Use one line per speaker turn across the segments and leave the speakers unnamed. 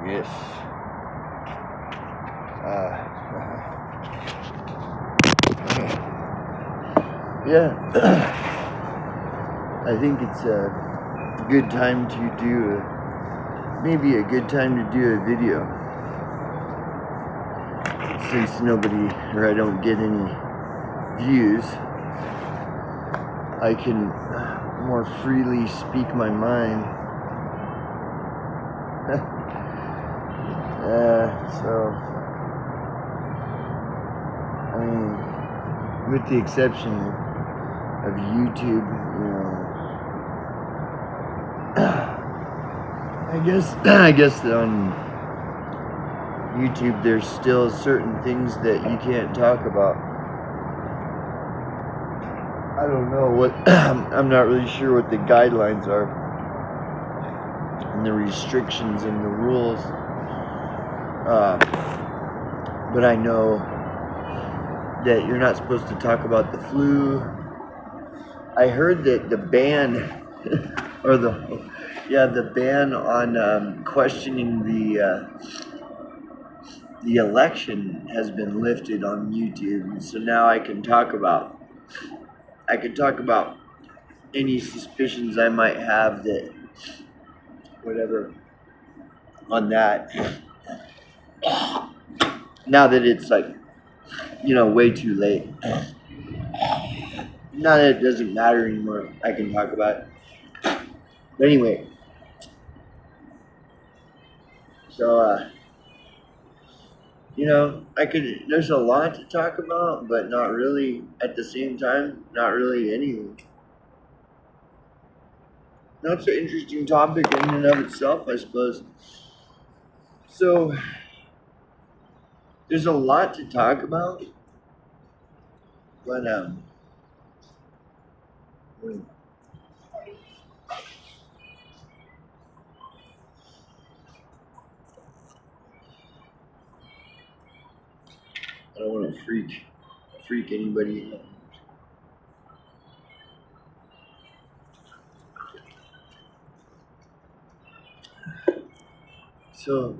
Yes. Yeah. I think it's a good time to do maybe a good time to do a video, since nobody or I don't get any views. I can more freely speak my mind. So I mean, with the exception of YouTube, you know, I guess on YouTube there's still certain things that you can't talk about. I don't know what I'm not really sure what the guidelines are and the restrictions and the rules, but I know that you're not supposed to talk about the flu. I heard that the ban or the ban on questioning the election has been lifted on YouTube, and so now I can talk about any suspicions I might have that whatever on that. Now that it's like, you know, way too late. Now that it doesn't matter anymore, I can talk about it. But anyway, so you know, there's a lot to talk about, but not really at the same time, not really anything. That's an interesting topic in and of itself, I suppose. So there's a lot to talk about, but I don't want to freak anybody out. So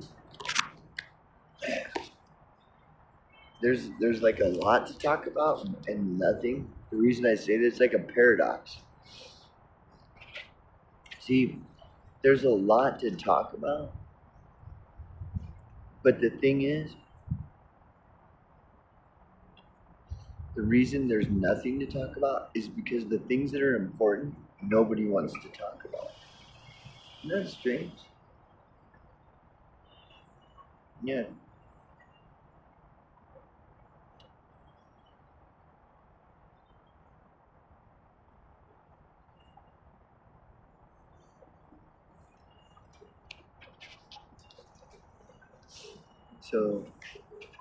there's like a lot to talk about and nothing. The reason I say this, it's like a paradox. See, there's a lot to talk about, but the thing is, the reason there's nothing to talk about is because the things that are important, nobody wants to talk about. Isn't that strange? Yeah.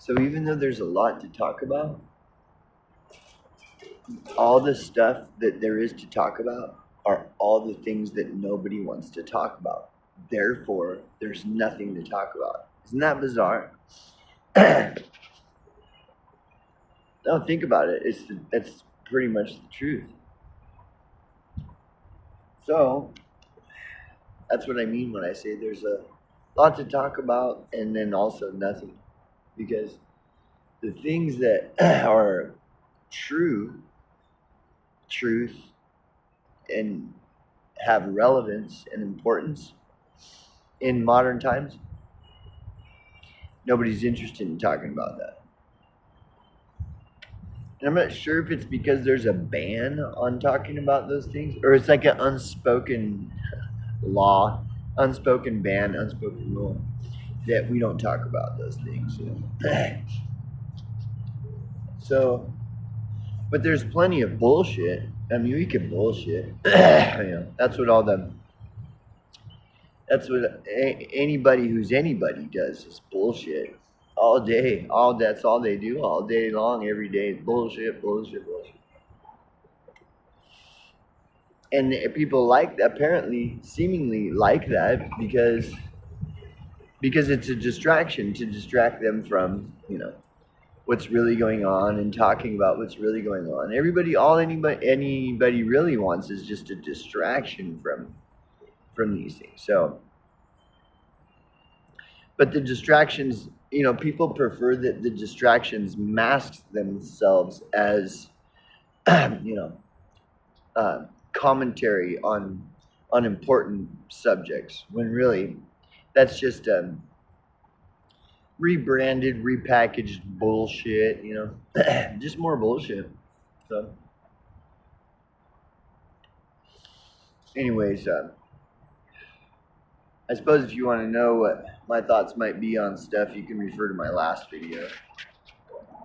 So even though there's a lot to talk about, all the stuff that there is to talk about are all the things that nobody wants to talk about. Therefore, there's nothing to talk about. Isn't that bizarre? No, think about it. That's pretty much the truth. So that's what I mean when I say there's a lot to talk about and then also nothing. Because the things that are truth, and have relevance and importance in modern times, nobody's interested in talking about that. And I'm not sure if it's because there's a ban on talking about those things, or it's like an unspoken law, unspoken ban, unspoken rule that we don't talk about those things. You know? So, but there's plenty of bullshit. I mean, we can bullshit. You know, that's what anybody who's anybody does is bullshit all day. That's all they do all day long, every day. Bullshit. And people apparently seemingly like that because it's a distraction to distract them from, you know, what's really going on and talking about what's really going on. Anybody really wants is just a distraction from these things. So But the distractions, you know, people prefer that the distractions mask themselves as, you know, commentary on important subjects, when really that's just rebranded, repackaged bullshit. You know, just more bullshit. So, anyways, I suppose if you want to know what my thoughts might be on stuff, you can refer to my last video.